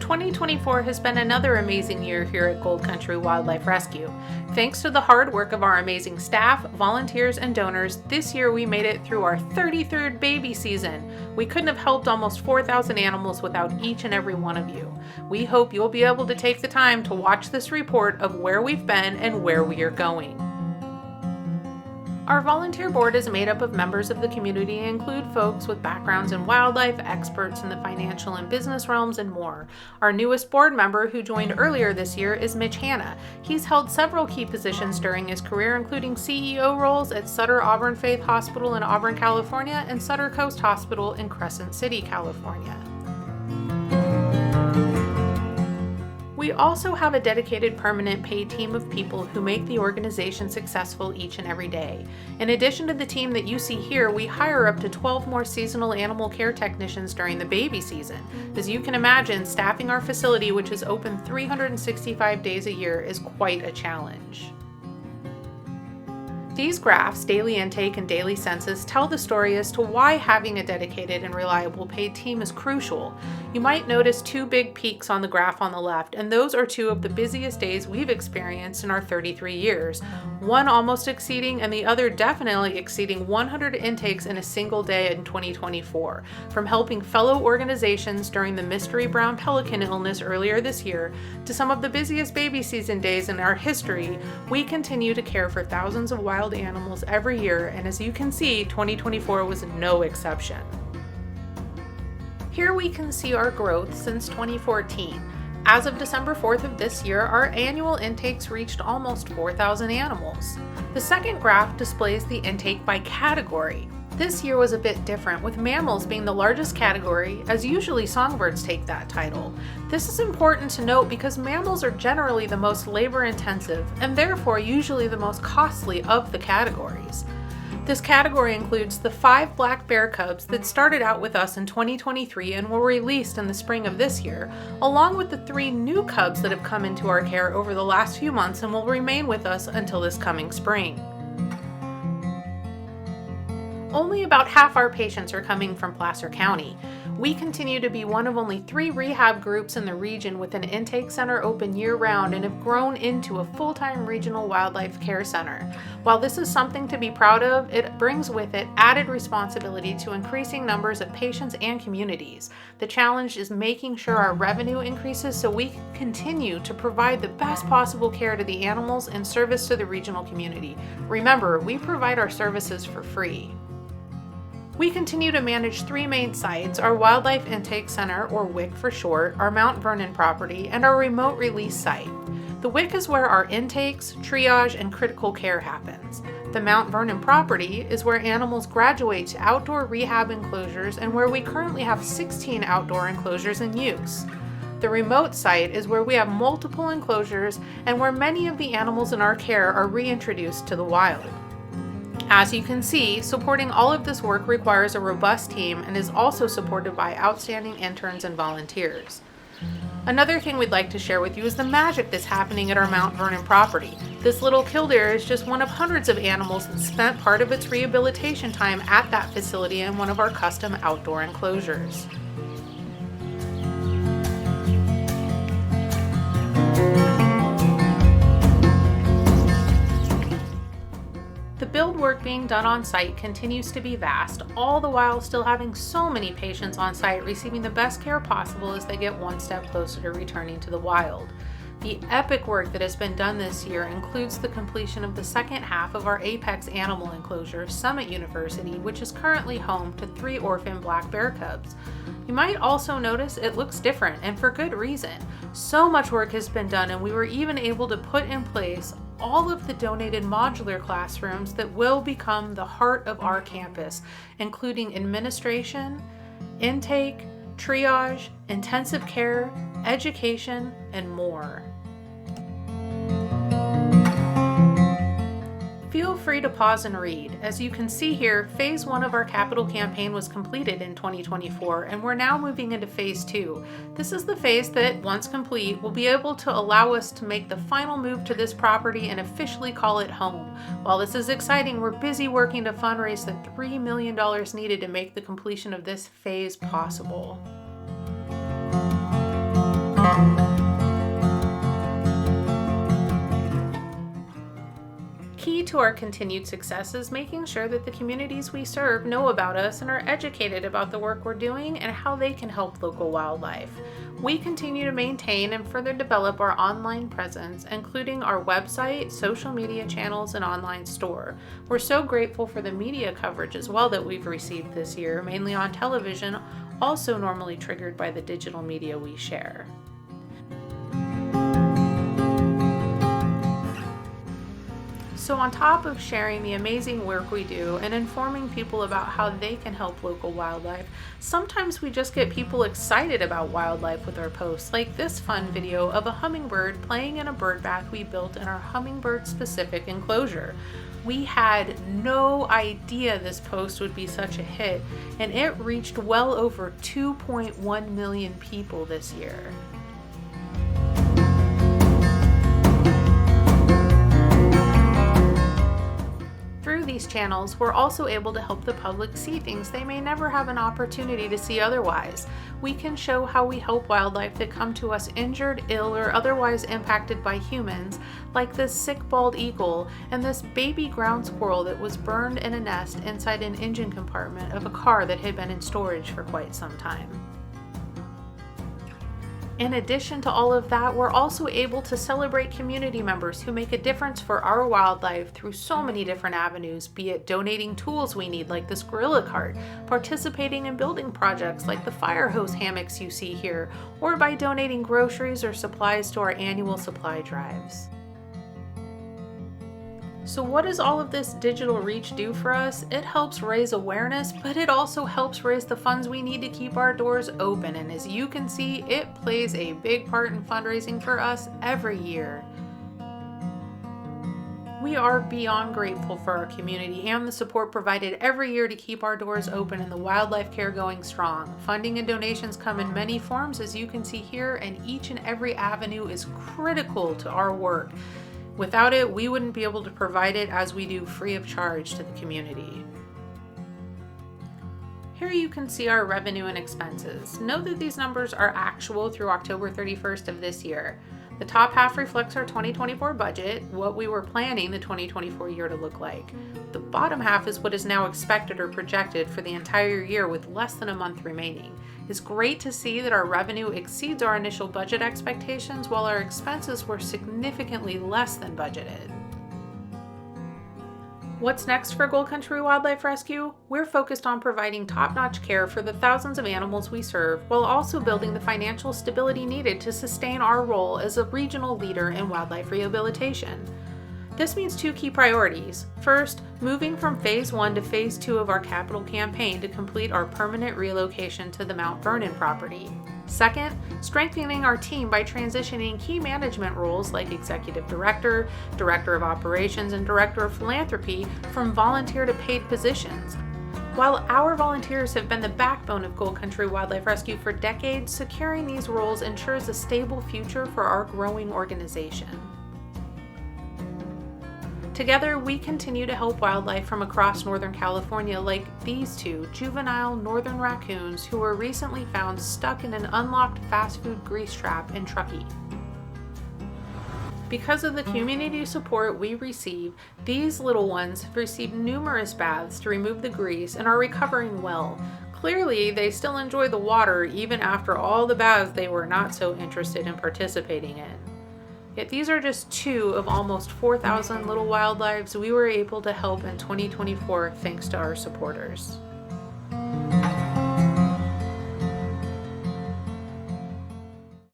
2024 has been another amazing year here at Gold Country Wildlife Rescue. Thanks to the hard work of our amazing staff, volunteers, and donors, this year we made it through our 33rd baby season. We couldn't have helped almost 4,000 animals without each and every one of you. We hope you'll be able to take the time to watch this report of where we've been and where we are going. Our volunteer board is made up of members of the community and include folks with backgrounds in wildlife, experts in the financial and business realms, and more. Our newest board member, who joined earlier this year, is Mitch Hanna. He's held several key positions during his career, including CEO roles at Sutter Auburn Faith Hospital in Auburn, California, and Sutter Coast Hospital in Crescent City, California. We also have a dedicated permanent paid team of people who make the organization successful each and every day. In addition to the team that you see here, we hire up to 12 more seasonal animal care technicians during the baby season. As you can imagine, staffing our facility, which is open 365 days a year, is quite a challenge. These graphs, daily intake and daily census, tell the story as to why having a dedicated and reliable paid team is crucial. You might notice two big peaks on the graph on the left, and those are two of the busiest days we've experienced in our 33 years. One almost exceeding and the other definitely exceeding 100 intakes in a single day in 2024. From helping fellow organizations during the mystery brown pelican illness earlier this year to some of the busiest baby season days in our history, we continue to care for thousands of wild animals every year, and as you can see, 2024 was no exception. Here we can see our growth since 2014. As of December 4th of this year, our annual intakes reached almost 4,000 animals. The second graph displays the intake by category. This year was a bit different, with mammals being the largest category, as usually songbirds take that title. This is important to note because mammals are generally the most labor-intensive and therefore usually the most costly of the categories. This category includes the 5 black bear cubs that started out with us in 2023 and were released in the spring of this year, along with the 3 new cubs that have come into our care over the last few months and will remain with us until this coming spring. Only about half our patients are coming from Placer County. We continue to be one of only 3 rehab groups in the region with an intake center open year-round and have grown into a full-time regional wildlife care center. While this is something to be proud of, it brings with it added responsibility to increasing numbers of patients and communities. The challenge is making sure our revenue increases so we can continue to provide the best possible care to the animals and service to the regional community. Remember, we provide our services for free. We continue to manage 3 main sites: our Wildlife Intake Center, or WIC for short, our Mount Vernon property, and our remote release site. The WIC is where our intakes, triage, and critical care happens. The Mount Vernon property is where animals graduate to outdoor rehab enclosures and where we currently have 16 outdoor enclosures in use. The remote site is where we have multiple enclosures and where many of the animals in our care are reintroduced to the wild. As you can see, supporting all of this work requires a robust team and is also supported by outstanding interns and volunteers. Another thing we'd like to share with you is the magic that's happening at our Mount Vernon property. This little killdeer is just one of hundreds of animals that spent part of its rehabilitation time at that facility in one of our custom outdoor enclosures. The build work being done on site continues to be vast, all the while still having so many patients on site receiving the best care possible as they get one step closer to returning to the wild. The epic work that has been done this year includes the completion of the second half of our Apex Animal Enclosure, Summit University, which is currently home to 3 orphan black bear cubs. You might also notice it looks different, and for good reason. So much work has been done, and we were even able to put in place all of the donated modular classrooms that will become the heart of our campus, including administration, intake, triage, intensive care, education, and more. Feel free to pause and read. As you can see here, Phase 1 of our capital campaign was completed in 2024, and we're now moving into Phase 2. This is the phase that, once complete, will be able to allow us to make the final move to this property and officially call it home. While this is exciting, we're busy working to fundraise the $3 million needed to make the completion of this phase possible. to our continued success is making sure that the communities we serve know about us and are educated about the work we're doing and how they can help local wildlife. We continue to maintain and further develop our online presence, including our website, social media channels, and online store. We're so grateful for the media coverage as well that we've received this year, mainly on television, also normally triggered by the digital media we share. So on top of sharing the amazing work we do and informing people about how they can help local wildlife, sometimes we just get people excited about wildlife with our posts, like this fun video of a hummingbird playing in a bird bath we built in our hummingbird-specific enclosure. We had no idea this post would be such a hit, and it reached well over 2.1 million people this year. Through these channels, we're also able to help the public see things they may never have an opportunity to see otherwise. We can show how we help wildlife that come to us injured, ill, or otherwise impacted by humans, like this sick bald eagle and this baby ground squirrel that was burned in a nest inside an engine compartment of a car that had been in storage for quite some time. In addition to all of that, we're also able to celebrate community members who make a difference for our wildlife through so many different avenues, be it donating tools we need like this gorilla cart, participating in building projects like the fire hose hammocks you see here, or by donating groceries or supplies to our annual supply drives. So what does all of this digital reach do for us? It helps raise awareness, but it also helps raise the funds we need to keep our doors open. And as you can see, it plays a big part in fundraising for us every year. We are beyond grateful for our community and the support provided every year to keep our doors open and the wildlife care going strong. Funding and donations come in many forms, as you can see here, and each and every avenue is critical to our work. Without it, we wouldn't be able to provide it as we do free of charge to the community. Here you can see our revenue and expenses. Note that these numbers are actual through October 31st of this year. The top half reflects our 2024 budget, what we were planning the 2024 year to look like. The bottom half is what is now expected or projected for the entire year with less than a month remaining. It's great to see that our revenue exceeds our initial budget expectations while our expenses were significantly less than budgeted. What's next for Gold Country Wildlife Rescue? We're focused on providing top-notch care for the thousands of animals we serve, while also building the financial stability needed to sustain our role as a regional leader in wildlife rehabilitation. This means two key priorities. First, moving from Phase 1 to Phase 2 of our capital campaign to complete our permanent relocation to the Mount Vernon property. Second, strengthening our team by transitioning key management roles like Executive Director, Director of Operations, and Director of Philanthropy from volunteer to paid positions. While our volunteers have been the backbone of Gold Country Wildlife Rescue for decades, securing these roles ensures a stable future for our growing organization. Together, we continue to help wildlife from across Northern California, like these two juvenile northern raccoons who were recently found stuck in an unlocked fast food grease trap in Truckee. Because of the community support we receive, these little ones have received numerous baths to remove the grease and are recovering well. Clearly, they still enjoy the water even after all the baths they were not so interested in participating in. Yet these are just two of almost 4,000 little wildlives we were able to help in 2024 thanks to our supporters.